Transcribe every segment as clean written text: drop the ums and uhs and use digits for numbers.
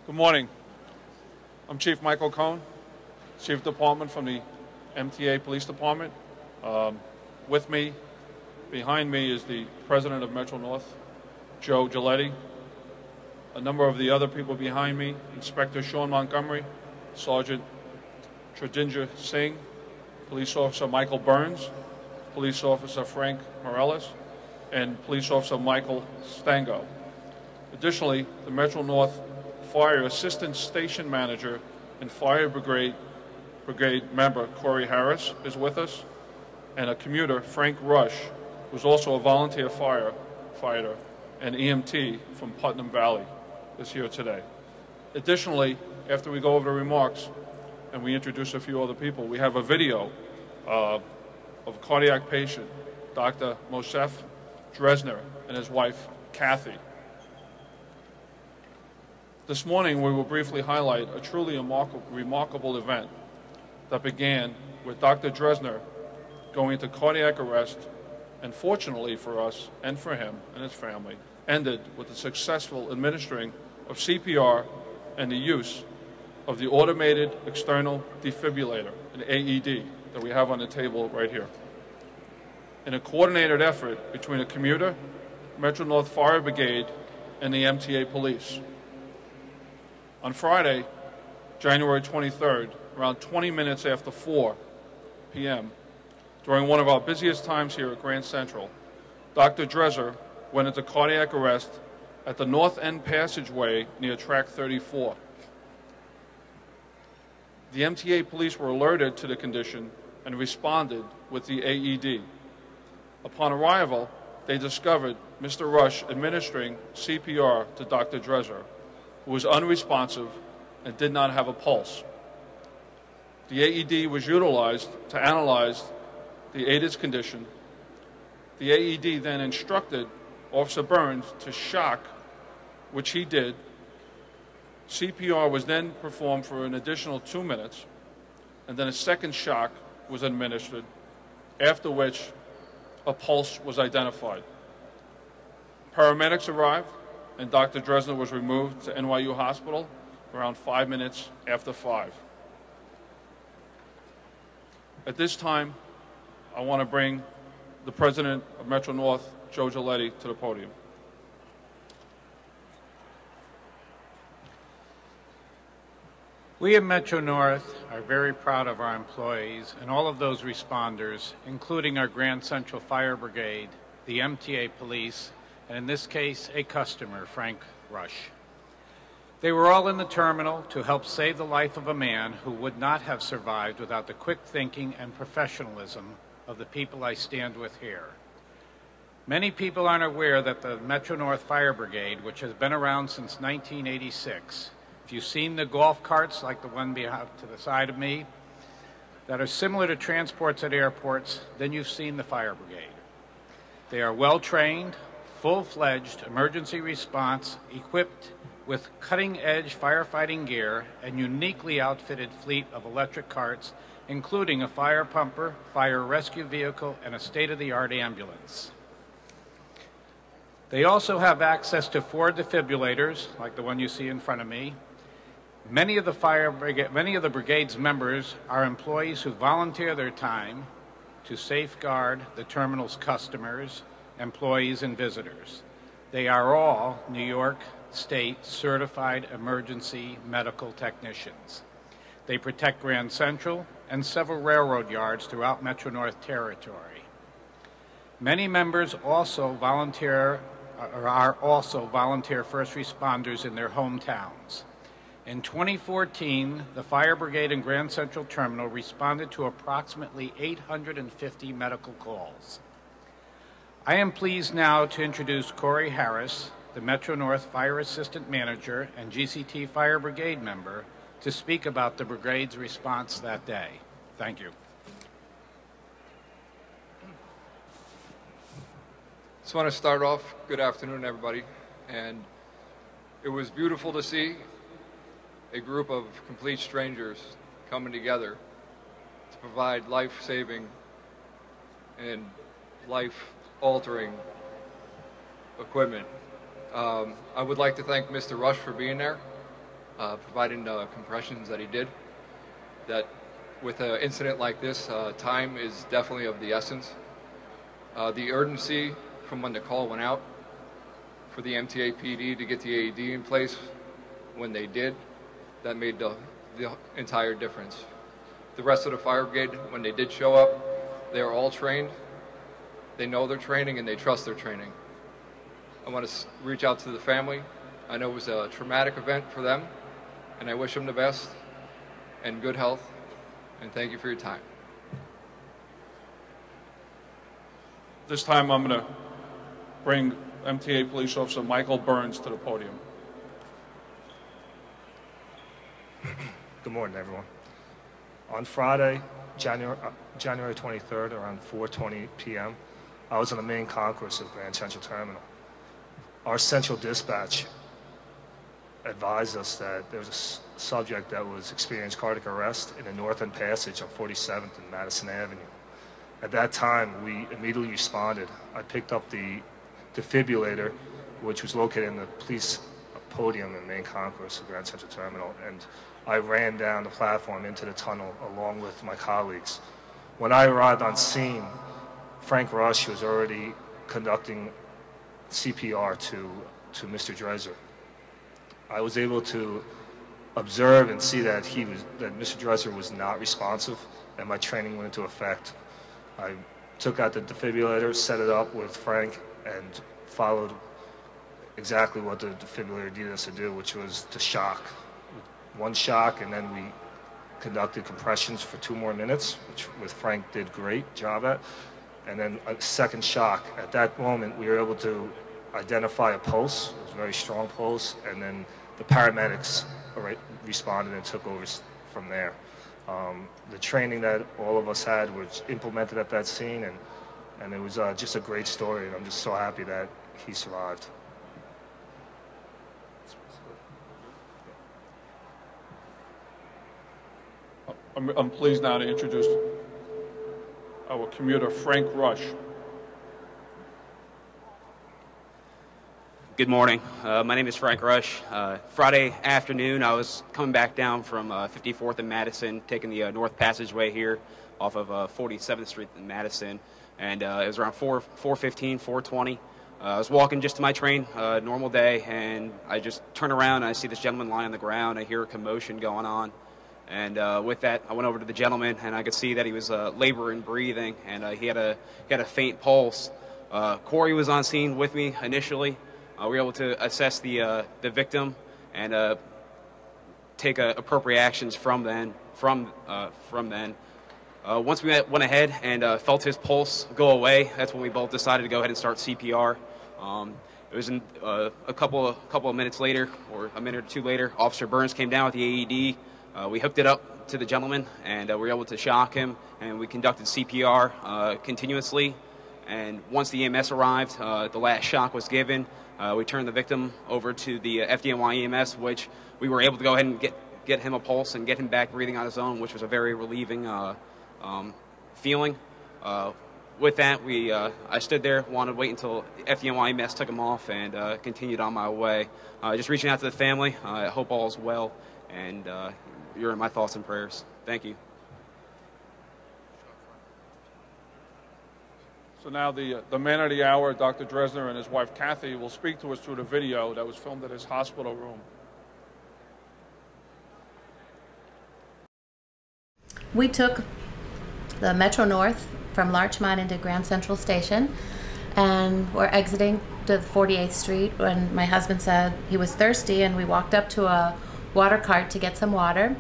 Good morning. I'm Chief Michael Cohn, Chief of Department from the MTA Police Department. With me, behind me, is the President of Metro North, Joe Giletti. A number of the other people behind me, Inspector Sean Montgomery, Sergeant Tradinger Singh, Police Officer Michael Burns, Police Officer Frank Morales, and Police Officer Michael Stango. Additionally, the Metro North Fire Assistant Station Manager and Fire Brigade member Corey Harris is with us, and a commuter, Frank Rush, who's also a volunteer firefighter and EMT from Putnam Valley, is here today. Additionally, after we go over the remarks and we introduce a few other people, we have a video of a cardiac patient, Dr. Moises Dreszer, and his wife, Cathy. This morning, we will briefly highlight a truly remarkable event that began with Dr. Dreszer going into cardiac arrest, and fortunately for us and for him and his family, ended with the successful administering of CPR and the use of the automated external defibrillator, an AED, that we have on the table right here. In a coordinated effort between a commuter, Metro North Fire Brigade, and the MTA Police. On Friday, January 23rd, around 20 minutes after 4 p.m., during one of our busiest times here at Grand Central, Dr. Dreszer went into cardiac arrest at the North End Passageway near Track 34. The MTA police were alerted to the condition and responded with the AED. Upon arrival, they discovered Mr. Rush administering CPR to Dr. Dreszer, who was unresponsive and did not have a pulse. The AED was utilized to analyze the aided's condition. The AED then instructed Officer Burns to shock, which he did. CPR was then performed for an additional 2 minutes, and then a second shock was administered, after which a pulse was identified. Paramedics arrived, and Dr. Dreszer was removed to NYU Hospital around 5 minutes after 5. At this time, I want to bring the President of Metro North, Joe Giletti, to the podium. We at Metro North are very proud of our employees and all of those responders, including our Grand Central Fire Brigade, the MTA Police, and in this case, a customer, Frank Rush. They were all in the terminal to help save the life of a man who would not have survived without the quick thinking and professionalism of the people I stand with here. Many people aren't aware that the Metro North Fire Brigade, which has been around since 1986, if you've seen the golf carts like the one behind to the side of me, that are similar to transports at airports, then you've seen the Fire Brigade. They are well-trained, full-fledged emergency response, equipped with cutting-edge firefighting gear and uniquely outfitted fleet of electric carts, including a fire pumper, fire rescue vehicle, and a state-of-the-art ambulance. They also have access to 4 defibrillators, like the one you see in front of me. Many of the brigade's members are employees who volunteer their time to safeguard the terminal's customers, employees, and visitors. They are all New York State certified emergency medical technicians. They protect Grand Central and several railroad yards throughout Metro North territory. Many members are also volunteer first responders in their hometowns. In 2014, the Fire Brigade in Grand Central Terminal responded to approximately 850 medical calls. I am pleased now to introduce Corey Harris, the Metro North Fire Assistant Manager and GCT Fire Brigade member, to speak about the brigade's response that day. Thank you. Just want to start off, good afternoon everybody, and it was beautiful to see a group of complete strangers coming together to provide life-saving and life-altering equipment. I would like to thank Mr. Rush for being there. providing the compressions that he did. That with an incident like this, time is definitely of the essence. The urgency from when the call went out for the MTA PD to get the AED in place when they did, that made the entire difference. The rest of the fire brigade, when they did show up, they are all trained. They know their training and they trust their training. I want to reach out to the family. I know it was a traumatic event for them, and I wish them the best and good health, and thank you for your time. This time I'm going to bring MTA Police Officer Michael Burns to the podium. Good morning, everyone. On Friday, January 23rd, around 4:20 p.m., I was on the main concourse of Grand Central Terminal. Our central dispatch advised us that there was a subject that was experiencing cardiac arrest in the North End Passage on 47th and Madison Avenue. At that time, we immediately responded. I picked up the defibrillator, which was located in the police podium in the main concourse of Grand Central Terminal, and I ran down the platform into the tunnel along with my colleagues. When I arrived on scene, Frank Rush was already conducting CPR to Mr. Dreszer. I was able to observe and see that Mr. Dreszer was not responsive, and my training went into effect. I took out the defibrillator, set it up with Frank, and followed exactly what the defibrillator needed us to do, which was to shock. One shock, and then we conducted compressions for 2 more minutes, which with Frank did great job at. And then a second shock. At that moment, we were able to identify a pulse. It was a very strong pulse, and then the paramedics responded and took over from there. The training that all of us had was implemented at that scene, and it was just a great story, and I'm just so happy that he survived. I'm pleased now to introduce our commuter, Frank Rush. Good morning. My name is Frank Rush. Friday afternoon, I was coming back down from 54th and Madison, taking the North Passageway here off of 47th Street in Madison, and it was around 4:15, 4:20. I was walking just to my train, normal day, and I just turn around and I see this gentleman lying on the ground. I hear a commotion going on. And with that, I went over to the gentleman, and I could see that he was laboring, breathing, and he had a faint pulse. Corey was on scene with me initially. We were able to assess the victim and take appropriate actions from then. Once we went ahead and felt his pulse go away, that's when we both decided to go ahead and start CPR. It was a couple of minutes later, or a minute or two later, Officer Burns came down with the AED. We hooked it up to the gentleman, and we were able to shock him, and we conducted CPR continuously. And once the EMS arrived, the last shock was given. We turned the victim over to the FDNY EMS, which we were able to go ahead and get him a pulse and get him back breathing on his own, which was a very relieving feeling. With that, I stood there, wanted to wait until FDNY EMS took him off, and continued on my way. Just reaching out to the family. I hope all is well, and you're in my thoughts and prayers. Thank you. So now the man of the hour, Dr. Dreszer, and his wife Cathy will speak to us through the video that was filmed at his hospital room. We took the Metro North from Larchmont into Grand Central Station, and we're exiting to 48th Street when my husband said he was thirsty, and we walked up to a water cart to get some water,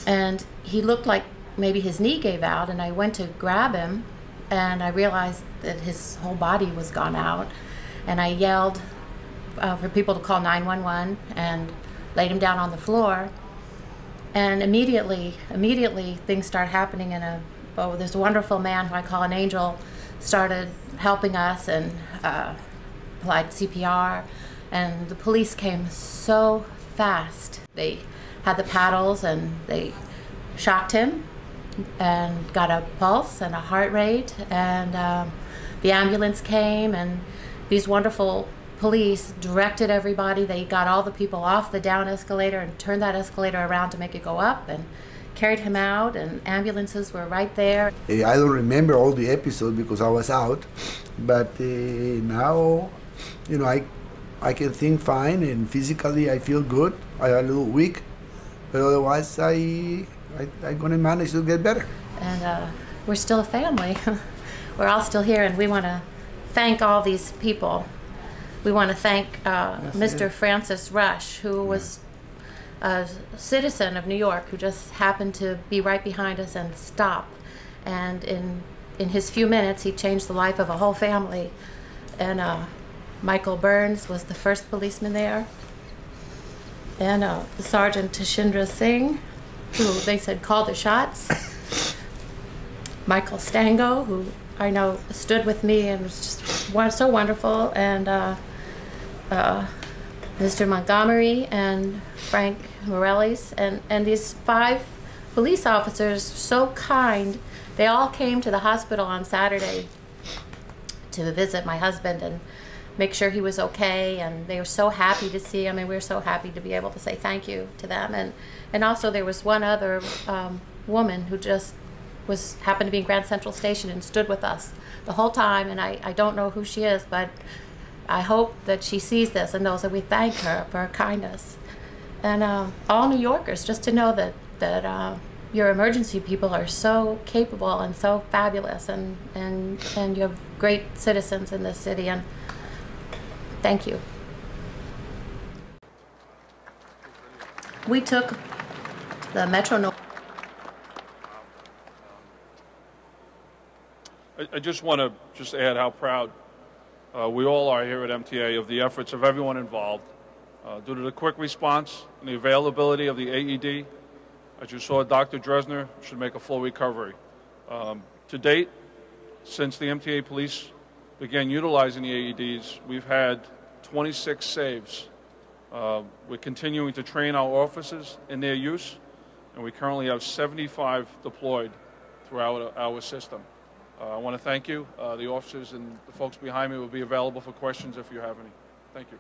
and he looked like maybe his knee gave out, and I went to grab him, and I realized that his whole body was gone out, and I yelled for people to call 911 and laid him down on the floor, and immediately things start happening. This wonderful man who I call an angel started helping us and applied CPR, and the police came so fast. They had the paddles and they shocked him and got a pulse and a heart rate, and the ambulance came, and these wonderful police directed everybody. They got all the people off the down escalator and turned that escalator around to make it go up, and carried him out, and ambulances were right there. I don't remember all the episodes because I was out, but now, you know, I can think fine, and physically I feel good. I'm a little weak, but otherwise I'm gonna manage to get better. And we're still a family. We're all still here, and we want to thank all these people. We want to thank Mr. Francis Rush, who was a citizen of New York, who just happened to be right behind us and stop. And in his few minutes, he changed the life of a whole family. And Michael Burns was the first policeman there. And Sergeant Tashindra Singh, who they said called the shots. Michael Stango, who I know stood with me and was just so wonderful. And Mr. Montgomery and Frank Morellis, and these 5 police officers, so kind. They all came to the hospital on Saturday to visit my husband and make sure he was okay, and they were so happy to see him, and we were so happy to be able to say thank you to them. And also there was one other woman who just happened to be in Grand Central Station and stood with us the whole time, and I don't know who she is, but I hope that she sees this and knows that we thank her for her kindness. And all New Yorkers, just to know that your emergency people are so capable and so fabulous, and you have great citizens in this city, and thank you. We took the Metro North. I just want to add how proud we all are here at MTA of the efforts of everyone involved. Due to the quick response and the availability of the AED, as you saw, Dr. Dreszer should make a full recovery. To date, since the MTA police began utilizing the AEDs, we've had 26 saves. We're continuing to train our officers in their use, and we currently have 75 deployed throughout our system. I want to thank you. The officers and the folks behind me will be available for questions if you have any. Thank you.